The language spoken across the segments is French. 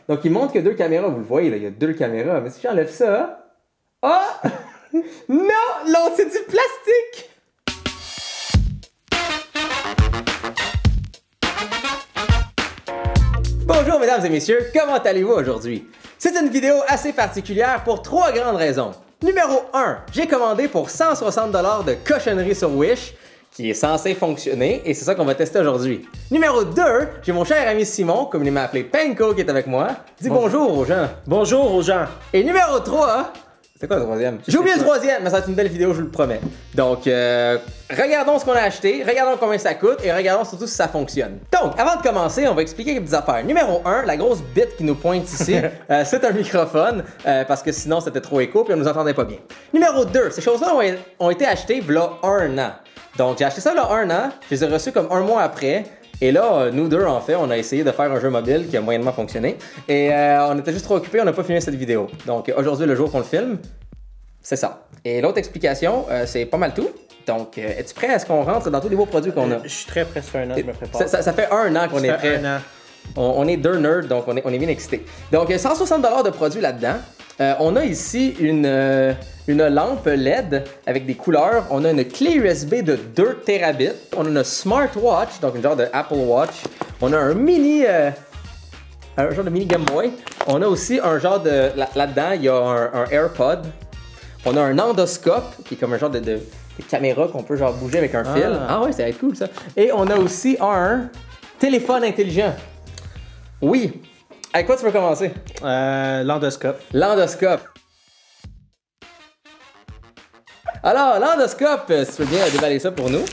Donc, il montre que deux caméras. Vous le voyez, là, il y a deux caméras. Mais si j'enlève ça... Ah! Non! L'autre, c'est du plastique! Bonjour, mesdames et messieurs. Comment allez-vous aujourd'hui? C'est une vidéo assez particulière pour trois grandes raisons. Numéro 1, j'ai commandé pour 160 $ de cochonnerie sur Wish, qui est censé fonctionner, et c'est ça qu'on va tester aujourd'hui. Numéro 2, j'ai mon cher ami Simon, comme il m'a appelé Penko, qui est avec moi. Dis bonjour aux gens. Bonjour aux gens. Et numéro 3, c'est quoi le troisième? J'ai oublié le troisième, mais ça va être une belle vidéo, je vous le promets. Donc, regardons ce qu'on a acheté, regardons combien ça coûte, et regardons surtout si ça fonctionne. Donc, avant de commencer, on va expliquer quelques petites affaires. Numéro 1, la grosse bite qui nous pointe ici, c'est un microphone, parce que sinon c'était trop écho, puis on nous entendait pas bien. Numéro 2, ces choses-là ont été achetées il y a 1 an. Donc, j'ai acheté ça il y a 1 an, je les ai reçus comme 1 mois après. Et là, nous deux, en fait, on a essayé de faire un jeu mobile qui a moyennement fonctionné. Et on était juste trop occupés, on n'a pas filmé cette vidéo. Donc aujourd'hui, le jour qu'on le filme, c'est ça. Et l'autre explication, c'est pas mal tout. Donc, es-tu prêt à ce qu'on rentre dans tous les beaux produits qu'on a? Je suis très prêt, ça fait 1 an, je me prépare. Ça fait 1 an qu'on est prêt. 1 an. On est deux nerds, donc on est bien excités. Donc, 160 $ de produits là-dedans. On a ici une lampe LED avec des couleurs. On a une clé USB de 2 Tb. On a une smartwatch, donc une genre de Apple Watch. On a un genre de mini Game Boy. On a aussi un genre de... Là-dedans, il y a un AirPod. On a un endoscope, qui est comme un genre de caméra qu'on peut genre bouger avec un fil. Ah ouais, ça va être cool ça. Et on a aussi un téléphone intelligent. Oui. Avec quoi tu veux commencer? L'endoscope. L'endoscope. Alors, l'endoscope, si tu veux bien déballer ça pour nous.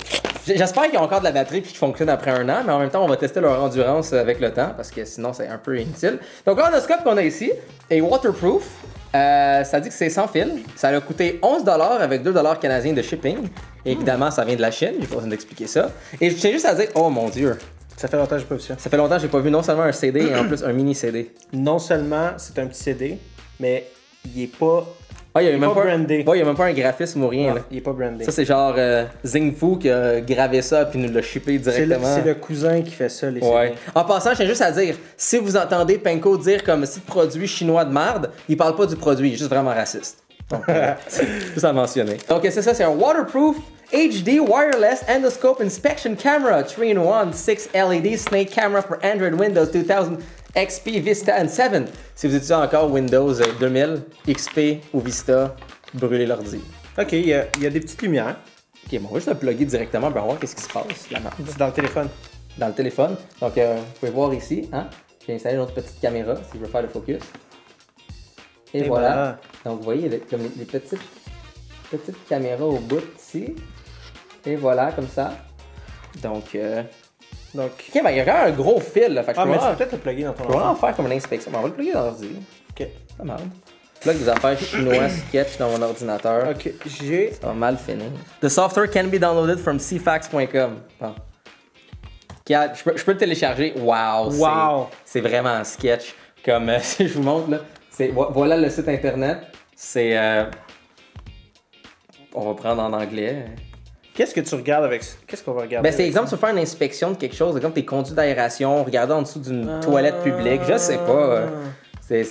J'espère qu'ils ont encore de la batterie et qu'ils fonctionnent après 1 an, mais en même temps, on va tester leur endurance avec le temps parce que sinon, c'est un peu inutile. Donc, l'endoscope qu'on a ici est waterproof. Ça dit que c'est sans fil. Ça a coûté 11 $ avec 2 $ canadiens de shipping. Et évidemment, ça vient de la Chine. J'ai pas besoin d'expliquer ça. Et je tiens juste à dire, oh mon Dieu. Ça fait longtemps que j'ai pas vu ça. Ça fait longtemps que j'ai pas vu non seulement un CD et en plus un mini CD. Non seulement c'est un petit CD, mais il est pas. Ah, il y a même pas brandé. Ouais, il y a même pas un graphisme ou rien. Là. Il est pas brandé. Ça, c'est genre Zingfu qui a gravé ça puis nous l'a shippé directement. C'est le cousin qui fait ça, les CD. Ouais. En passant, je tiens juste à dire, si vous entendez Penko dire comme si de produit chinois de merde, il parle pas du produit, il est juste vraiment raciste. Donc, c'est tout à mentionner. Donc, c'est ça, c'est un waterproof HD wireless endoscope inspection camera 3-in-1 6 LED snake camera for Android Windows 2000 XP Vista and 7. Si vous utilisez encore Windows 2000 XP ou Vista, brûlez l'ordi. Ok, il y a des petites lumières. Ok, bon, on va juste le plugger directement pour voir qu'est-ce qui se passe. La marque. C'est dans le téléphone. Dans le téléphone. Donc, vous pouvez voir ici, hein? J'ai installé une autre petite caméra si je veux faire le focus. Et voilà. Donc, vous voyez, comme les petites caméras au bout ici. Et voilà, comme ça. Donc, ok, ben il y a quand même un gros fil là. Fait que mais tu peux peut-être le plugger dans ton ordi. On va en faire comme une inspection. On va le plugger dans l'ordi. Ok. Pas mal. Plug des affaires chinois sketch dans mon ordinateur. Ok, j'ai. Ça va mal finir. The software can be downloaded from cfax.com. Bon. Je peux le télécharger. Wow. C'est vraiment un sketch. Comme si je vous montre là. Voilà le site internet. C'est. On va prendre en anglais. Qu'est-ce que tu regardes avec ça? Qu'est-ce qu'on va regarder? Ben, c'est exemple, tu veux faire une inspection de quelque chose, comme tes conduits d'aération, regarder en dessous d'une toilette publique, je sais pas.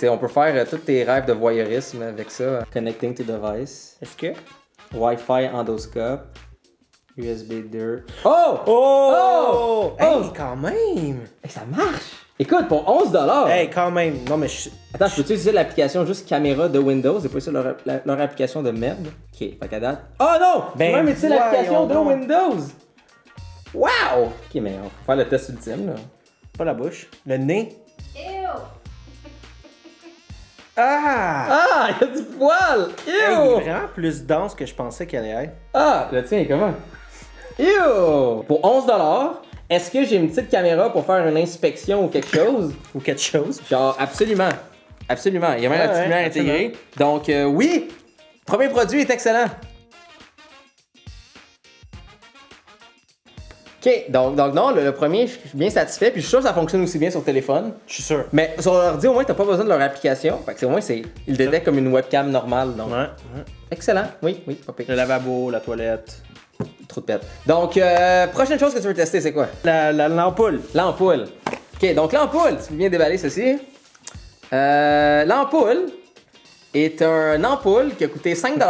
On peut faire tous tes rêves de voyeurisme avec ça. Connecting to device. Est-ce que? Wi-Fi endoscope. USB 2. Hey, quand même! Hey, ça marche! Écoute, pour 11 $. Hey, quand même! Non, mais Attends, je peux utiliser l'application juste caméra de Windows et pas ça leur application de merde? Ok, fait qu'à date. Oh non! Ben, même utiliser l'application de donc. Windows! Wow! Ok, mais on va faire le test ultime là. Pas la bouche. Le nez. Ew! Ah! Il y a du poil! Hey, il est Ew! vraiment plus dense que je pensais qu'elle allait être. Ah! Le tien est comment? Ew! Pour 11 $, est-ce que j'ai une petite caméra pour faire une inspection ou quelque chose? Ou quelque chose. Genre, absolument. Absolument. Il y a même la petite lumière intégrée. Donc, oui! Premier produit est excellent. Ok, donc non, le premier, je suis bien satisfait, puis je suis sûr que ça fonctionne aussi bien sur téléphone. Je suis sûr. Mais sur l'ordi, au moins, t'as pas besoin de leur application. Fait que au moins, il le détecte comme une webcam normale. Donc. Ouais. Excellent. Oui, pas pire. Le lavabo, la toilette. Trop de pète. Donc, prochaine chose que tu veux tester, c'est quoi? L'ampoule. L'ampoule. Ok, donc l'ampoule, tu veux bien déballer ceci. L'ampoule est une ampoule qui a coûté 5$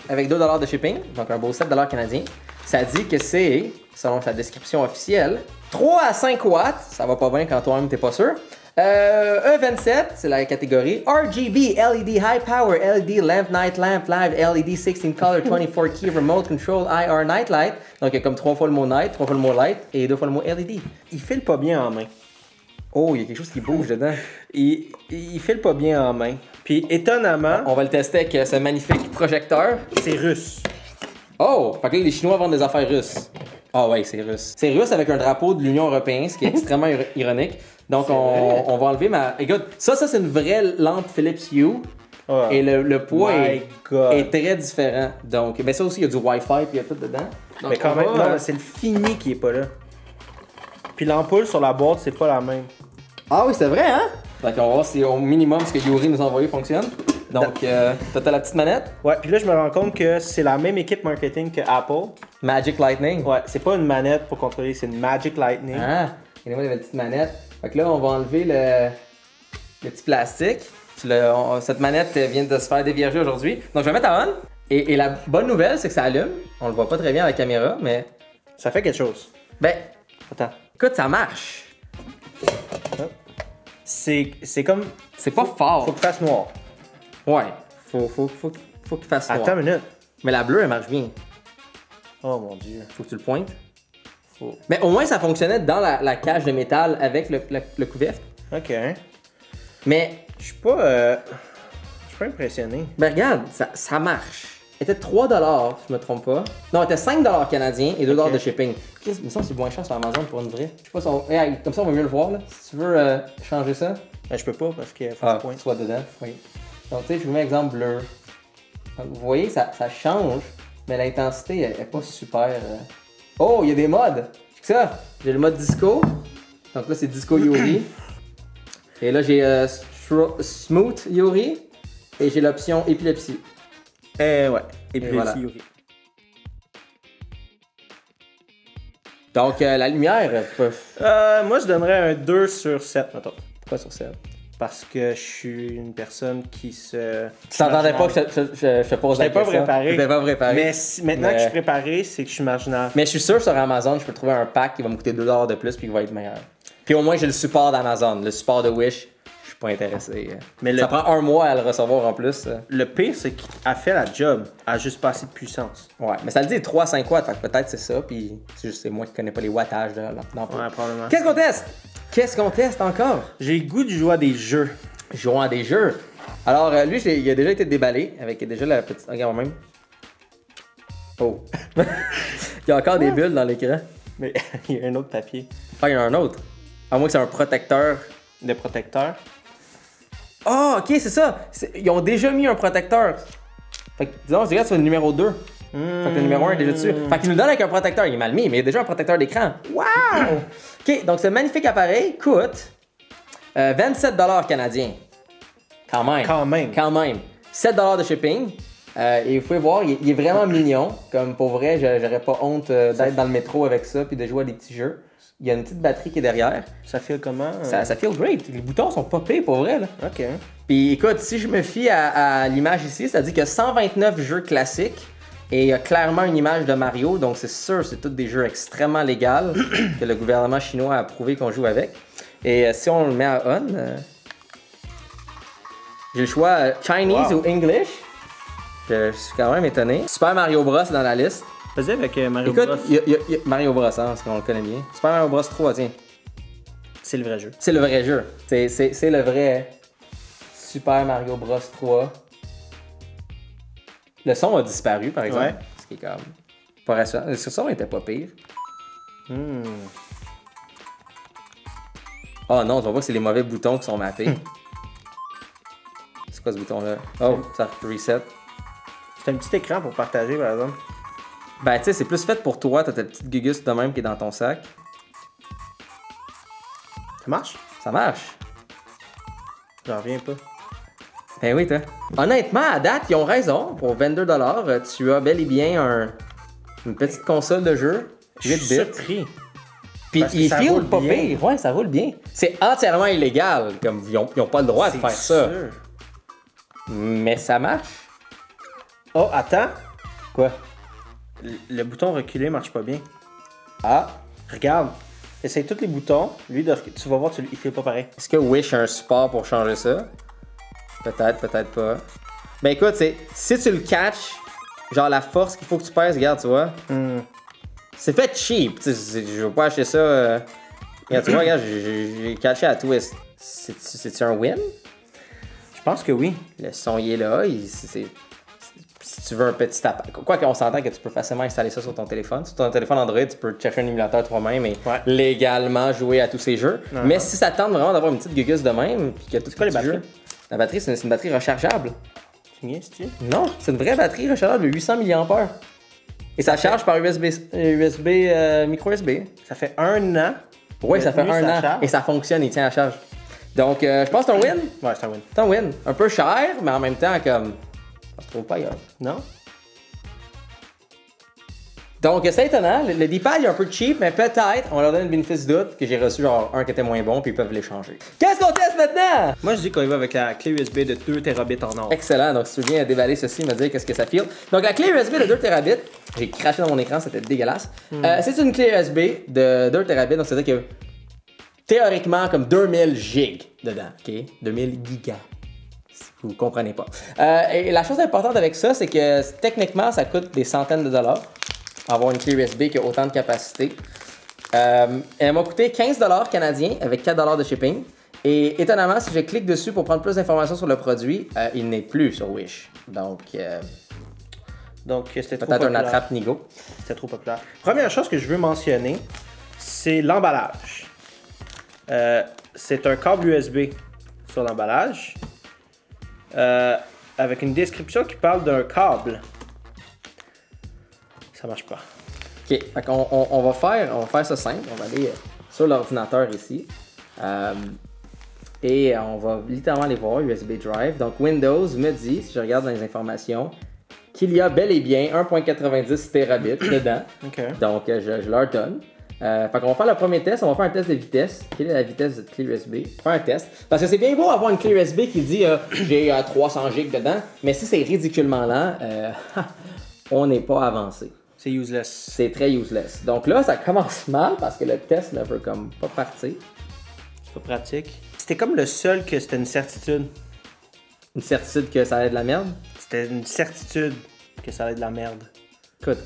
avec 2$ de shipping, donc un beau 7$ canadien. Ça dit que c'est, selon sa description officielle, 3 à 5 watts, ça va pas bien quand toi-même t'es pas sûr. E27, c'est la catégorie. RGB, LED High Power, LED Lamp Night Lamp, Live LED 16 Color 24 Key Remote Control IR Night Light. Donc il y a comme 3 fois le mot night, 3 fois le mot light et 2 fois le mot LED. Il file pas bien en main. Oh, il y a quelque chose qui bouge dedans. Il file pas bien en main. Puis étonnamment, On va le tester avec ce magnifique projecteur. c'est russe. Oh! Fait que là, les Chinois vendent des affaires russes. Ah ouais, c'est russe. C'est russe avec un drapeau de l'Union européenne, ce qui est extrêmement ironique. Donc on va enlever ma... Écoute, ça c'est une vraie lampe Philips Hue. Oh. Et le poids My God. est très différent. Donc, ben ça aussi, il y a du Wi-Fi puis il y a tout dedans. Donc, Mais quand on même, va, non, c'est le fini qui est pas là. Puis l'ampoule sur la boîte, c'est pas la même. Ah oui, c'est vrai, hein? Donc on va voir si au minimum ce que Yuri nous a envoyé fonctionne. Donc, t'as la petite manette. Ouais, puis là, je me rends compte que c'est la même équipe marketing que Apple. Magic Lightning. Ouais, c'est pas une manette pour contrôler, c'est une Magic Lightning. Ah, et moi, il y avait la petite manette. Fait que là, on va enlever le petit plastique. Cette manette vient de se faire dévierger aujourd'hui. Donc, je vais mettre à on. Et la bonne nouvelle, c'est que ça allume. On le voit pas très bien à la caméra, mais... Ça fait quelque chose. Ben, Attends. écoute, ça marche. C'est comme. C'est pas fort. Faut qu'il fasse noir. Ouais, faut qu'il fasse noir. Attends une minute. Mais la bleue, elle marche bien. Oh mon dieu. Faut que tu le pointes. Mais au moins, ça fonctionnait dans la cage de métal avec le couvercle. Ok. Mais, Je suis pas impressionné. ben regarde, ça marche. Elle était 3$, si je me trompe pas. Non, elle était 5$ canadiens et 2$ Ok. de shipping. Chris, mais ça, c'est moins cher sur Amazon pour une vraie. Je sais pas si on... Hey, comme ça, on va mieux le voir, là. Si tu veux changer ça. Ben, je peux pas parce qu'il faut que je pointe. soit dedans. Oui. Donc, tu sais, je vous mets exemple bleu. Donc, vous voyez, ça change, mais l'intensité elle est pas super. Oh, il y a des modes. C'est ça. J'ai le mode disco. Donc là, c'est disco Yuri. Et là, j'ai smooth Yuri. Et j'ai l'option épilepsie. Ouais. Et puis voilà. Yuri. Donc, la lumière, Moi, je donnerais un 2 sur 7, mettons. pourquoi sur 7? Parce que je suis une personne qui se. Tu t'entendais pas que je te pose la J'étais pas question? préparé. J'étais pas préparé. Mais maintenant que je suis Mais- préparé, c'est que je suis marginal. Mais je suis sûr sur Amazon, je peux trouver un pack qui va me coûter 2$ de plus puis qui va être meilleur. Puis au moins, j'ai le support d'Amazon. Le support de Wish, je suis pas intéressé. Mais ça prend un mois à le recevoir en plus. Le pire, c'est qu'elle a fait la job. Elle a juste pas assez de puissance. Ouais, mais ça le dit 3-5 watts, fait que peut-être c'est ça, puis c'est juste moi qui connais pas les wattages de l'ampoule. Ouais, probablement. Qu'est-ce qu'on teste? Qu'est-ce qu'on teste encore? J'ai le goût de jouer à des jeux. Jouons à des jeux. Alors, lui, il a déjà été déballé avec déjà la petite. Regarde même. Oh. Il y a encore des bulles dans l'écran. Mais il y a un autre papier Ah, il y en a un autre. À moins que c'est un protecteur. de protecteur. Ah, ok, c'est ça. Ils ont déjà mis un protecteur. Fait que, disons, je dirais que c'est le numéro 2. Fait que le numéro 1 est déjà dessus. Fait qu'il nous donne avec un protecteur. Il est mal mis, mais il y a déjà un protecteur d'écran. Wow! Ok, donc ce magnifique appareil coûte 27$ canadiens. Quand même. Quand même. 7$ de shipping. Et vous pouvez voir, il est vraiment mignon. Comme pour vrai, j'aurais pas honte d'être dans le métro avec ça puis de jouer à des petits jeux. Il y a une petite batterie qui est derrière. Ça file comment? Ça feel great. Les boutons sont pas pires pour vrai, là. Ok. Puis écoute, si je me fie à l'image ici, ça dit qu'il y a 129 jeux classiques et il y a clairement une image de Mario, donc c'est sûr, c'est tous des jeux extrêmement légaux que le gouvernement chinois a approuvé qu'on joue avec. Et si on le met à on, j'ai le choix Chinese Wow. ou English. Je suis quand même étonné. Super Mario Bros dans la liste. Vas-y avec Mario Écoute, Bros. il y a Mario Bros, hein, parce qu'on le connaît bien. Super Mario Bros 3, tiens. C'est le vrai jeu. C'est le vrai jeu. C'est le vrai Super Mario Bros 3. Le son a disparu, par exemple. Ouais. Ce qui est comme pas rassurant. Le son était pas pire. Oh non, on voit que c'est les mauvais boutons qui sont mappés. C'est quoi ce bouton-là? Oh, ça reset. C'est un petit écran pour partager, par exemple. Ben, tu sais, c'est plus fait pour toi. T'as ta petite gugus de même qui est dans ton sac. Ça marche? Ça marche. J'en reviens pas. Ben oui, toi. Honnêtement, à date, ils ont raison. Pour 22$, tu as bel et bien une petite console de jeu. 8 Je suis bits. surpris. Puis Parce que ils ça filent roule pas bien. pire. Ouais, ça roule bien. C'est entièrement illégal. Comme ils ont pas le droit de C'est faire ça. sûr. Mais ça marche. Oh, attends. Quoi? Le bouton reculé marche pas bien. Ah. Regarde. Essaye tous les boutons. Lui, tu vas voir, il fait pas pareil. Est-ce que Wish a un support pour changer ça? Peut-être, peut-être pas. Ben écoute, si tu le catches, genre la force qu'il faut que tu pèses, regarde, tu vois. C'est fait cheap. Je veux pas acheter ça. Regarde, tu vois, regarde, j'ai catché à twist. C'est-tu un win? Je pense que oui. Le son, il est là. Si tu veux un petit appel. Quoi qu'on s'entend que tu peux facilement installer ça sur ton téléphone. Sur ton téléphone Android, tu peux chercher un émulateur toi-même et légalement jouer à tous ces jeux. Mais si ça tente vraiment d'avoir une petite gugus de même, puis que tout C'est quoi les batteries? La batterie, c'est une batterie rechargeable. Tu niaises-tu? Non, c'est une vraie batterie rechargeable de 800 mAh. Et ça charge par USB, micro USB. Ça fait 1 an. Oui, ça fait Lui, 1 ça an. charge. Et ça fonctionne, il tient à charge. Donc, je pense que c'est un win. Ouais, c'est un win. C'est un win. Un peu cher, mais en même temps, comme. Ça se trouve pas ailleurs. Non? Donc, c'est étonnant. Le D-pad est un peu cheap, mais peut-être, on leur donne le bénéfice du doute que j'ai reçu genre un qui était moins bon, puis ils peuvent l'échanger. Qu'est-ce qu'on teste maintenant? Moi, je dis qu'on y va avec la clé USB de 2 Tb en or. Excellent. Donc, si tu viens déballer ceci, me dire qu'est-ce que ça file. Donc, la clé USB de 2 Tb, j'ai craché dans mon écran, c'était dégueulasse. C'est une clé USB de 2 Tb, donc c'est-à-dire que théoriquement, comme 2000 gigs dedans, ok? 2000 gigas. Si vous comprenez pas. Et la chose importante avec ça, c'est que techniquement, ça coûte des centaines de dollars. Avoir une clé USB qui a autant de capacité. Elle m'a coûté 15 $ canadiens avec 4 $ de shipping. Et étonnamment, si je clique dessus pour prendre plus d'informations sur le produit, il n'est plus sur Wish. Donc, c'était trop peut-être un populaire. attrape-nigo. C'était trop populaire. Première chose que je veux mentionner, c'est l'emballage. C'est un câble USB sur l'emballage. Avec une description qui parle d'un câble. Ça marche pas. Ok, fait on va faire ça simple. On va aller sur l'ordinateur ici. Et on va littéralement aller voir USB Drive. Donc Windows me dit, si je regarde dans les informations, qu'il y a bel et bien 1.90 Tb dedans. OK. Donc je leur donne. Fait qu'on va faire le premier test, on va faire un test de vitesse. Quelle est la vitesse de cette clé USB? Faire un test. Parce que c'est bien beau avoir une clé USB qui dit j'ai 300 GB dedans, mais si c'est ridiculement lent, on n'est pas avancé. C'est useless. C'est très useless. Donc là, ça commence mal parce que le test ne veut comme pas partir. C'est pas pratique. C'était comme le seul que c'était une certitude. Une certitude que ça allait de la merde. C'était une certitude que ça allait être de la merde. Écoute,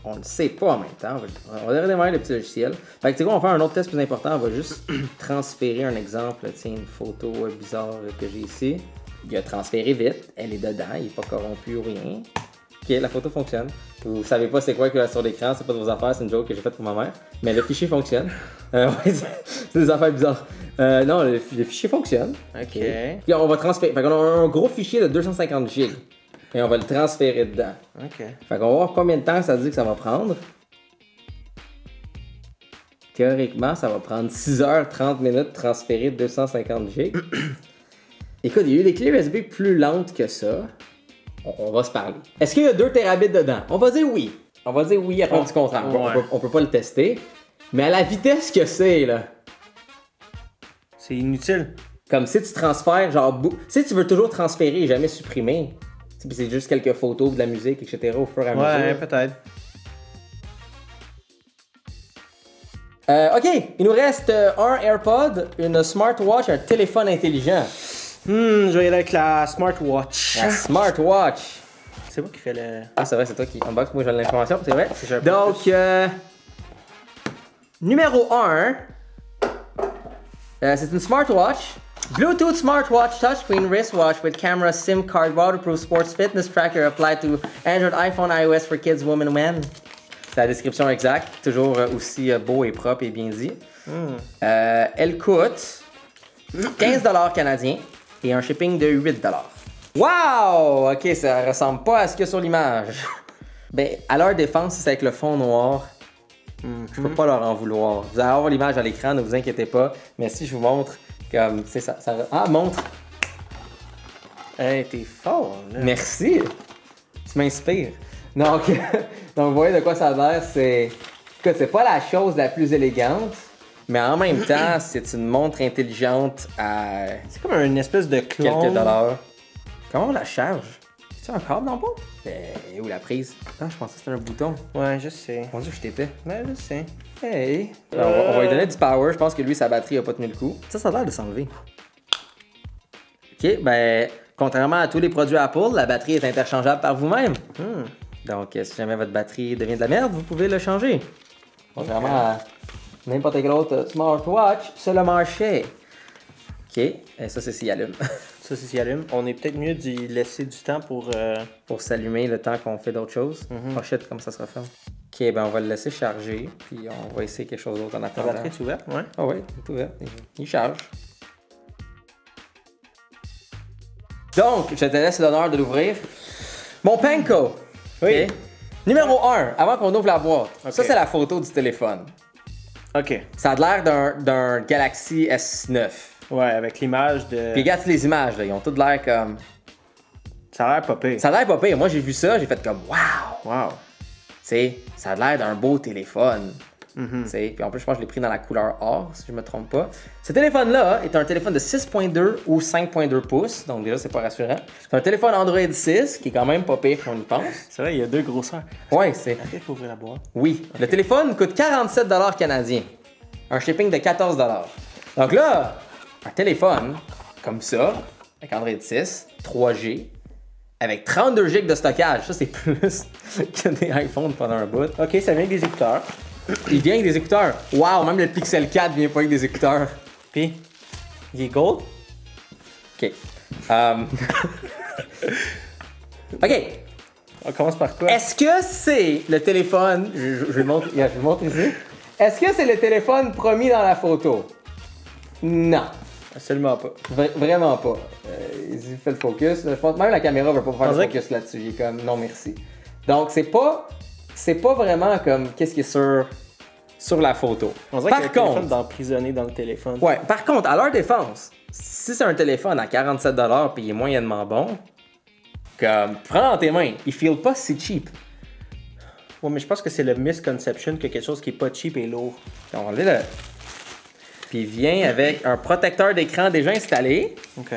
on ne sait pas en même temps. On va redémarrer le petit logiciel. Fait que tu sais quoi, on va faire un autre test plus important. On va juste transférer un exemple. Tiens, une photo bizarre que j'ai ici. Il a transféré vite. Elle est dedans. Il n'est pas corrompu ou rien. Ok, la photo fonctionne. Vous savez pas c'est quoi qu'il y a sur l'écran, c'est pas de vos affaires, c'est une joke que j'ai faite pour ma mère. Mais le fichier fonctionne. Ouais, c'est des affaires bizarres. Non, le fichier fonctionne. OK. Puis on va transférer. Fait qu'on a un gros fichier de 250 GB. Et on va le transférer dedans. OK. Fait qu'on va voir combien de temps ça dit que ça va prendre. Théoriquement, ça va prendre 6h30 minutes de transférer 250 GB. Écoute, il y a eu des clés USB plus lentes que ça. On va se parler. Est-ce qu'il y a 2 Tb dedans? On va dire oui. On va dire oui après du contraire. Ouais. On peut pas le tester. Mais à la vitesse que c'est, là. C'est inutile. Comme si tu transfères, genre, si tu veux toujours transférer et jamais supprimer. Puis c'est juste quelques photos, de la musique, etc. au fur et à mesure. Ouais, peut-être. OK, il nous reste un AirPod, une smartwatch, un téléphone intelligent. Je vais y aller avec la smartwatch. La smartwatch. C'est moi qui fais le... Ah, c'est vrai, c'est toi qui unbox. Moi, j'ai l'information, c'est vrai. J'ai un peu Donc, numéro 1, c'est une smartwatch. Bluetooth smartwatch touchscreen wristwatch with camera, SIM card, waterproof sports fitness tracker applied to Android, iPhone, iOS for kids, women, men. C'est la description exacte, toujours aussi beau et propre et bien dit. Elle coûte 15 $ canadiens et un shipping de 8 $. Wow! Ok, ça ressemble pas à ce qu'il y a sur l'image. Ben, à leur défense, si c'est avec le fond noir, je peux pas leur en vouloir. Vous allez avoir l'image à l'écran, ne vous inquiétez pas. Mais si je vous montre, comme, tu sais, ça... Ah, montre! Hey, t'es fort, là. Merci! Tu m'inspires. Donc, donc, vous voyez de quoi ça a l'air, c'est Écoute, c'est pas la chose la plus élégante, mais en même temps, c'est une montre intelligente à C'est comme une espèce de clone. quelques dollars. Comment on la charge? C'est un câble dans le pot? Où la prise? Ah, je pensais que c'était un bouton. Ouais, je sais. Mon dieu, je t'épais. Ouais, je sais. Hey! Alors, on va lui donner du power. Je pense que lui, sa batterie a pas tenu le coup. Ça a l'air de s'enlever. Ok, ben, contrairement à tous les produits Apple, la batterie est interchangeable par vous-même. Donc, si jamais votre batterie devient de la merde, vous pouvez le changer. Contrairement à n'importe quel autre smartwatch sur le marché. Ok, et ça, c'est s'il allume. Ça, c'est s'il allume. On est peut-être mieux d'y laisser du temps pour... Pour s'allumer le temps qu'on fait d'autres choses. Oh shit, comment ça se referme? Ok, ben on va le laisser charger, puis on va essayer quelque chose d'autre en La attendant. batterie est ouverte, ouais. Ah ouais, il est ouvert. Il charge. Donc, je te laisse l'honneur de l'ouvrir. Mon Panko. Oui. Ok. Numéro 1, avant qu'on ouvre la boîte. Ok. Ça, c'est la photo du téléphone. OK. Ça a l'air d'un Galaxy S9. Ouais, avec l'image de... Puis regarde les images, là, ils ont toutes l'air comme... Ça a l'air pas pire. Ça a l'air pas pire. Moi, j'ai vu ça, j'ai fait comme « Wow! Wow. » Tu sais, ça a l'air d'un beau téléphone. Tu sais, puis en plus, je pense que je l'ai pris dans la couleur or, si je me trompe pas. Ce téléphone-là est un téléphone de 6.2 ou 5.2 pouces, donc déjà, c'est pas rassurant. C'est un téléphone Android 6, qui est quand même pas pire qu'on y pense. C'est vrai, il y a deux grosseurs. Ouais, c'est... Est-ce qu'il faut ouvrir la boîte? Oui. Le téléphone coûte 47 $ canadiens. Un shipping de 14 $. Donc là, un téléphone comme ça, avec Android 6, 3G, avec 32 GB de stockage. Ça, c'est plus que des iPhones pendant un bout. OK, ça vient avec des écouteurs. Il vient avec des écouteurs. Wow, même le Pixel 4 vient pas avec des écouteurs. Puis, il est gold. OK. OK. On commence par quoi? Est-ce que c'est le téléphone... Je le montre, je le montre ici. Est-ce que c'est le téléphone promis dans la photo? Non. Absolument pas. Vraiment pas. Il fait le focus. Je pense même la caméra veut pas faire On le dirait focus là-dessus. Il est comme non merci. Donc c'est pas vraiment comme qu'est-ce qui est sur la photo. On dirait qu'il y a un téléphone d'emprisonné dans le téléphone. Ouais, par contre, à leur défense, si c'est un téléphone à 47 $ puis il est moyennement bon, comme prends dans tes mains, il feel pas si cheap. Ouais, mais je pense que c'est le misconception que quelque chose qui est pas cheap est lourd. On va enlever le... Puis il vient avec un protecteur d'écran déjà installé. OK.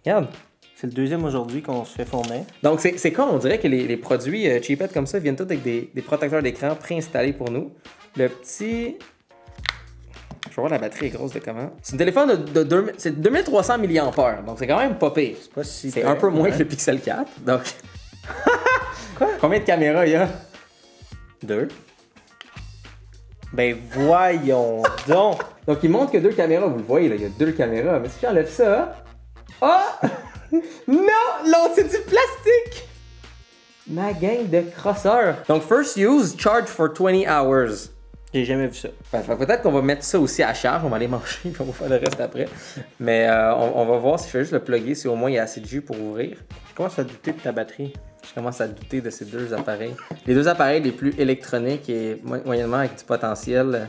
Regarde. C'est le deuxième aujourd'hui qu'on se fait fournir. Donc c'est con, on dirait que les produits cheapettes comme ça viennent tous avec des protecteurs d'écran préinstallés pour nous. Le petit... Je vais voir la batterie est grosse de comment. C'est un téléphone de c'est 2300 mAh, donc c'est quand même pas pire. C'est pas si... C'est un peu moins que le Pixel 4, donc... Quoi? Combien de caméras il y a? 2. Ben voyons donc! Donc il montre que 2 caméras, vous le voyez là, il y a 2 caméras. Mais si j'enlève ça... Ah! Non, c'est du plastique! Ma gang de crosseurs. Donc first use, charge for 20 hours. J'ai jamais vu ça. Peut-être qu'on va mettre ça aussi à charge, on va aller manger puis on va faire le reste après. Mais on va voir si je fais juste le plugger, si au moins il y a assez de jus pour ouvrir. Je commence à douter de ta batterie. Je commence à douter de ces deux appareils. Les deux appareils les plus électroniques et moyennement avec du potentiel.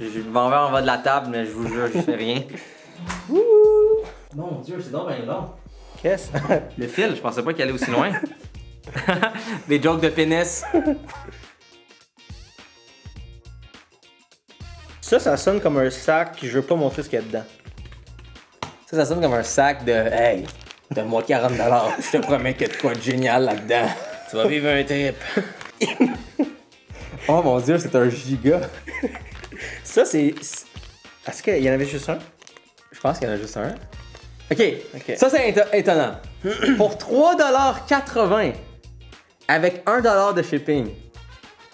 Je m'en vais en bas de la table, mais je vous jure, je fais rien. Mon Dieu, c'est donc bien long. Qu'est-ce? Le fil, je pensais pas qu'il allait aussi loin. Des jokes de pénis. Ça sonne comme un sac, je veux pas montrer ce qu'il y a dedans. Ça sonne comme un sac de « Hey, donne-moi 40 $, je te promets qu'il y a de quoi de génial là-dedans. Tu vas vivre un trip. » Oh mon Dieu, c'est un giga. Ça, c'est... Est-ce qu'il y en avait juste un? Je pense qu'il y en a juste un. OK, ça c'est étonnant. Pour 3,80 $ avec 1 $ de shipping.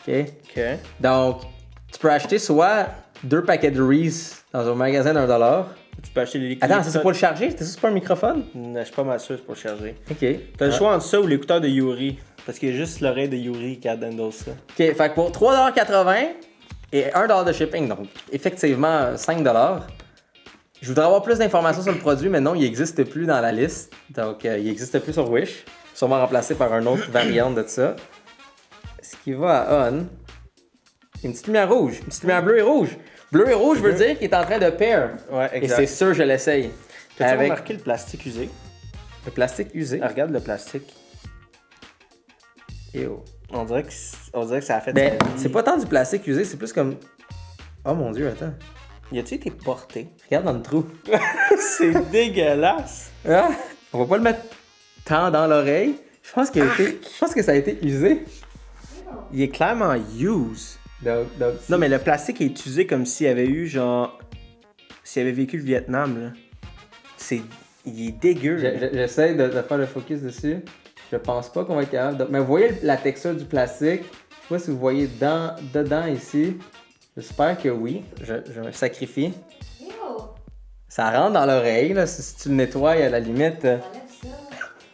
OK? Donc, tu peux acheter soit 2 paquets de Reese dans un magasin d'1 $. Tu peux acheter les... Attends, ça c'est pour le charger? C'est pas un microphone? Non, je suis pas mal sûr, c'est pour le charger. OK. T'as le choix entre ça ou l'écouteur de Yuri. Parce qu'il y a juste l'oreille de Yuri qui handle ça. OK, fait que pour 3,80 $ et 1 $ de shipping, donc effectivement 5 $. Je voudrais avoir plus d'informations sur le produit, mais non, il n'existe plus dans la liste. Donc, il n'existe plus sur Wish. Sûrement remplacé par une autre variante de ça. Ce qui va à on. Une petite lumière rouge. Une petite lumière bleue et rouge. Bleu et rouge veut dire qu'il est en train de pair. Ouais, exact. Et c'est sûr, je l'essaye. T'as-tu remarqué le plastique usé? Le plastique usé. Ah, regarde le plastique. Ew. On dirait que ça a fait Ben, sa vie. c'est pas tant du plastique usé, c'est plus comme... Oh mon Dieu, attends. Y a-tu été porté? Regarde dans le trou. C'est dégueulasse! Ah, on va pas le mettre tant dans l'oreille. Je pense que ça a été usé. Il est clairement use. Donc, Non, mais le plastique est usé comme s'il y avait eu, genre... S'il avait vécu le Vietnam, là. Il est dégueu. J'essaie de faire le focus dessus. Je pense pas qu'on va être capable. Mais vous voyez la texture du plastique? Je sais pas si vous voyez dedans ici. J'espère que oui. Je me sacrifie. Ew. Ça rentre dans l'oreille, là. Si tu le nettoies à la limite. Enlève ça.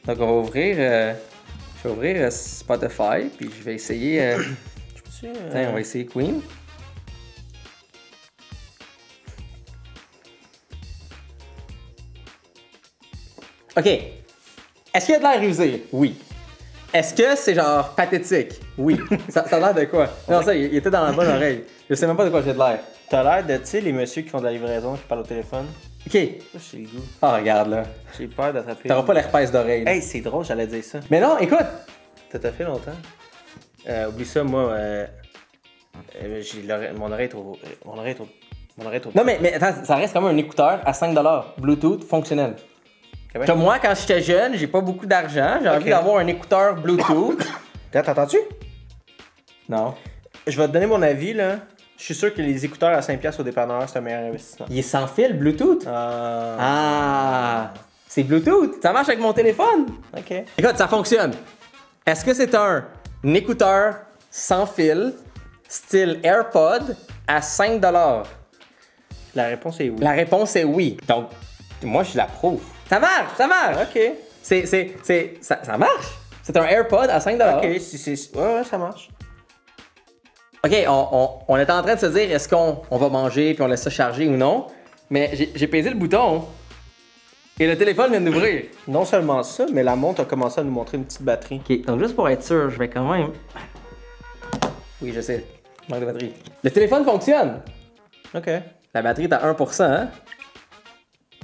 Donc on va ouvrir. Je vais ouvrir Spotify. Puis je vais essayer. Tiens, on va essayer Queen. OK. Est-ce qu'il y a de l'air usé? Oui. Est-ce que c'est genre pathétique? Oui. ça a l'air de quoi? Non, ça, il était dans la bonne oreille. Je sais même pas de quoi j'ai de l'air. T'as l'air de, tu sais, les messieurs qui font de la livraison, qui parlent au téléphone. OK. Ça, j'ai le goût. Ah, regarde là. J'ai peur d'attraper. T'auras pas l'herpès d'oreille. là. Hey, c'est drôle, j'allais dire ça. Mais non, écoute. Ça fait longtemps. Oublie ça, moi, j'ai mon oreille est trop... Mon oreille est trop... Non, mais attends, ça reste comme un écouteur à 5$. Bluetooth fonctionnel. Okay, Comme moi, quand j'étais jeune, j'ai pas beaucoup d'argent. J'ai envie d'avoir un écouteur Bluetooth. T'entends-tu? Non. Je vais te donner mon avis, là. Je suis sûr que les écouteurs à 5$ au dépanneur, c'est un meilleur investissement. Il est sans fil Bluetooth. Ah. C'est Bluetooth. Ça marche avec mon téléphone. OK. Écoute, ça fonctionne. Est-ce que c'est un écouteur sans fil, style AirPod, à 5$? La réponse est oui. La réponse est oui. Donc, moi, je l'approuve. Ça marche, ça marche. OK. Ça marche. C'est un AirPod à 5$. OK, ouais, ça marche. OK, on est en train de se dire, est-ce qu'on va manger puis on laisse ça charger ou non? Mais j'ai pesé le bouton et le téléphone vient d'ouvrir. Non seulement ça, mais la montre a commencé à nous montrer une petite batterie. OK, donc juste pour être sûr, je vais quand même... Oui, je sais. Manque de batterie. Le téléphone fonctionne. OK. La batterie est à 1%, hein?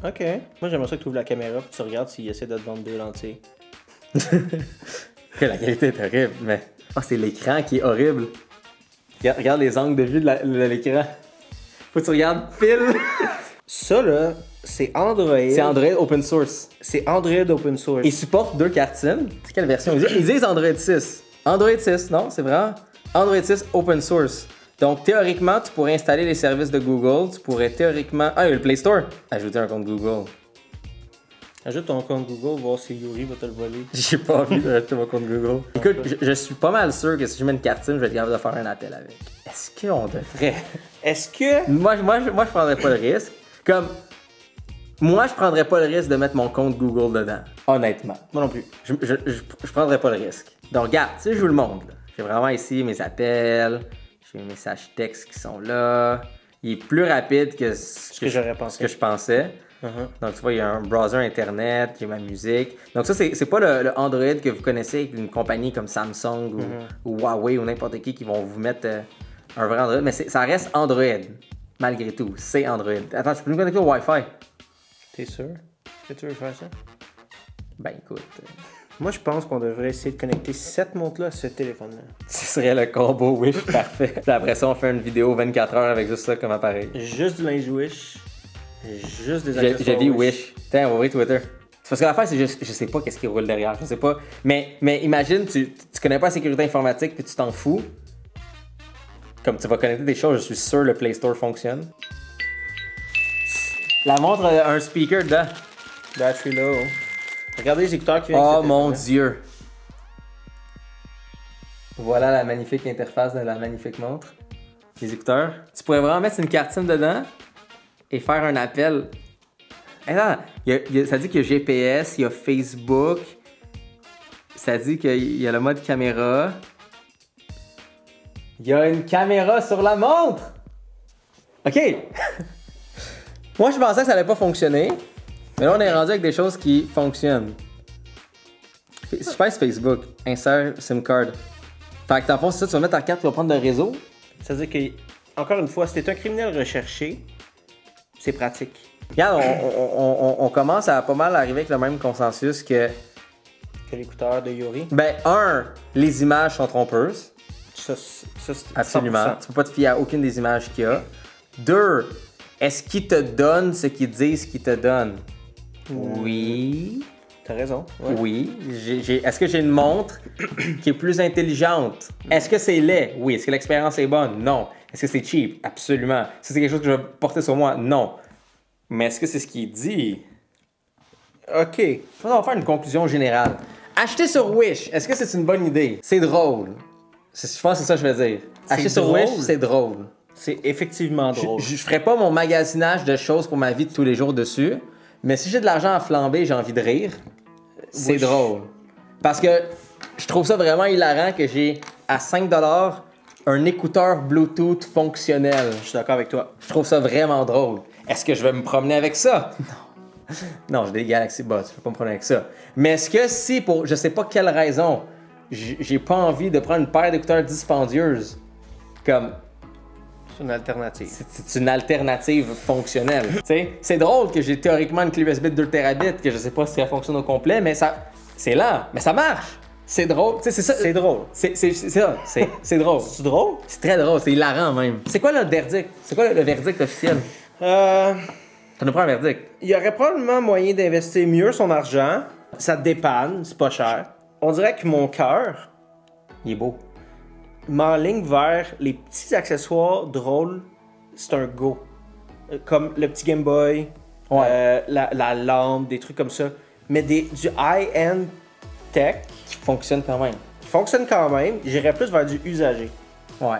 OK. Moi, j'aimerais ça que tu ouvres la caméra et tu regardes s'il essaie de te vendre 2 lentilles. La qualité est horrible, mais... Oh, c'est l'écran qui est horrible. Regarde les angles de vue de l'écran. Faut que tu regardes pile. Ça, là, c'est Android. C'est Android open source. C'est Android open source. Ils supportent 2 cartes SIM. C'est quelle version? Ils disent Android 6. Android 6, non, c'est vrai. Android 6 open source. Donc, théoriquement, tu pourrais installer les services de Google. Tu pourrais théoriquement... Ah, il y a le Play Store. Ajouter un compte Google. Ajoute ton compte Google, voir si Yuri va te le voler. J'ai pas envie d'ajouter mon compte Google. Écoute, je suis pas mal sûr que si je mets une carte SIM, je vais être capable de faire un appel avec. Est-ce qu'on devrait? Est-ce que... Moi, je prendrais pas le risque. Comme... Moi, je prendrais pas le risque de mettre mon compte Google dedans. Honnêtement. Moi non plus. Je prendrais pas le risque. Donc, regarde, tu sais, je vous le montre. Là. J'ai vraiment ici mes appels. J'ai mes messages textes qui sont là. Il est plus rapide que ce que je pensais. Donc, tu vois, il y a un browser Internet, j'ai ma musique. Donc, ça, c'est pas le Android que vous connaissez avec une compagnie comme Samsung ou Huawei ou n'importe qui vont vous mettre un vrai Android. Mais ça reste Android, malgré tout. C'est Android. Attends, tu peux nous connecter au Wi-Fi? T'es sûr que tu veux faire ça? Ben, écoute... Moi, je pense qu'on devrait essayer de connecter cette montre-là à ce téléphone-là. Ce serait le combo Wish parfait. Puis après ça, on fait une vidéo 24 heures avec juste ça comme appareil. Juste du linge Wish. Juste des accessoires J'ai vu Wish. Tiens, on va ouvrir Twitter. C'est parce que l'affaire, c'est juste, je sais pas qu'est-ce qui roule derrière, je sais pas. Mais imagine, tu connais pas la sécurité informatique puis tu t'en fous. Comme tu vas connecter des choses, je suis sûr le Play Store fonctionne. La montre a un speaker dedans. Battery low. Regardez les écouteurs qui viennent. Oh mon Dieu. Voilà la magnifique interface de la magnifique montre. Les écouteurs. Tu pourrais vraiment mettre une carte SIM dedans et faire un appel. Attends, ça dit qu'il y a GPS, il y a Facebook. Ça dit qu'il y a le mode caméra. Il y a une caméra sur la montre! OK! Moi, je pensais que ça allait pas fonctionner. Mais là, on est rendu avec des choses qui fonctionnent. Je pense Facebook. Insert SIM card. Fait que dans le fond, si ça, tu vas mettre ta carte, tu vas prendre le réseau. C'est-à-dire que, encore une fois, si t'es un criminel recherché, c'est pratique. Regarde, on commence à pas mal arriver avec le même consensus que que l'écouteur de Yuri. Ben, les images sont trompeuses. Ça, c'est Absolument. 100%. Tu peux pas te fier à aucune des images qu'il y a. 2, est-ce qu'ils te donnent ce qu'ils disent qu'ils te donnent? Oui. T'as raison. Ouais. Oui. Est-ce que j'ai une montre qui est plus intelligente? Est-ce que c'est laid? Oui. Est-ce que l'expérience est bonne? Non. Est-ce que c'est cheap? Absolument. Est-ce que c'est quelque chose que je vais porter sur moi? Non. Mais est-ce que c'est ce qu'il dit? OK. On va faire une conclusion générale. Acheter sur Wish, est-ce que c'est une bonne idée? C'est drôle. Je pense que c'est ça que je vais dire. Acheter sur drôle. Wish, c'est drôle. C'est effectivement drôle. Je ferai pas mon magasinage de choses pour ma vie de tous les jours dessus, mais si j'ai de l'argent à flamber et j'ai envie de rire, c'est Wish. drôle. Parce que je trouve ça vraiment hilarant que j'ai à 5$ un écouteur Bluetooth fonctionnel. Je suis d'accord avec toi. Je trouve ça vraiment drôle. Est-ce que je vais me promener avec ça? Non. Non, j'ai des Galaxy Buds, je vais pas me promener avec ça. Mais est-ce que si, pour je sais pas quelle raison, j'ai pas envie de prendre une paire d'écouteurs dispendieuse, comme C'est une alternative. c'est une alternative fonctionnelle. Tu sais, c'est drôle que j'ai théoriquement une clé USB de 2 Tb, que je sais pas si elle fonctionne au complet, mais c'est lent, mais ça marche. C'est drôle. Tu sais, c'est ça. C'est drôle. C'est ça. C'est drôle. C'est drôle? C'est très drôle, c'est hilarant même. C'est quoi le verdict? C'est quoi le verdict officiel? T'en as pas un verdict? Il y aurait probablement moyen d'investir mieux son argent. Ça dépanne, c'est pas cher. On dirait que mon cœur Il est beau. m'enligne vers les petits accessoires drôles. C'est un go. Comme le petit Game Boy, Ouais. la lampe, des trucs comme ça. Mais du high-end tech Qui fonctionne quand même. qui fonctionne quand même. J'irais plus vers du usagé. Ouais.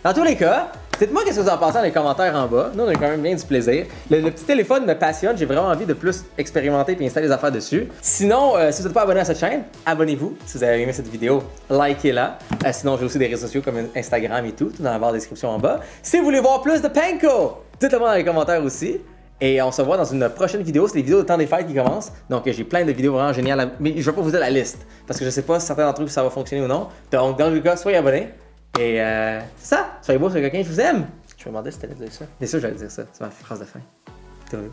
Dans tous les cas, dites-moi qu'est-ce que vous en pensez dans les commentaires en bas. Nous, on a quand même bien du plaisir. Le petit téléphone me passionne. J'ai vraiment envie de plus expérimenter et installer des affaires dessus. Sinon, si vous n'êtes pas abonné à cette chaîne, abonnez-vous. Si vous avez aimé cette vidéo, likez-la. Sinon, j'ai aussi des réseaux sociaux comme Instagram et tout dans la barre de description en bas. Si vous voulez voir plus de Panko, dites-le moi dans les commentaires aussi. Et on se voit dans une prochaine vidéo. C'est les vidéos de temps des fêtes qui commencent. Donc, j'ai plein de vidéos vraiment géniales. Mais je vais pas vous dire la liste. Parce que je sais pas si certains d'entre vous ça va fonctionner ou non. Donc, dans le cas, soyez abonnés. Et c'est ça. Soyez beaux, soyez coquins, je vous aime. Je me demandais si t'allais dire ça. Bien sûr, j'allais dire ça. C'est ma phrase de fin. Théorie.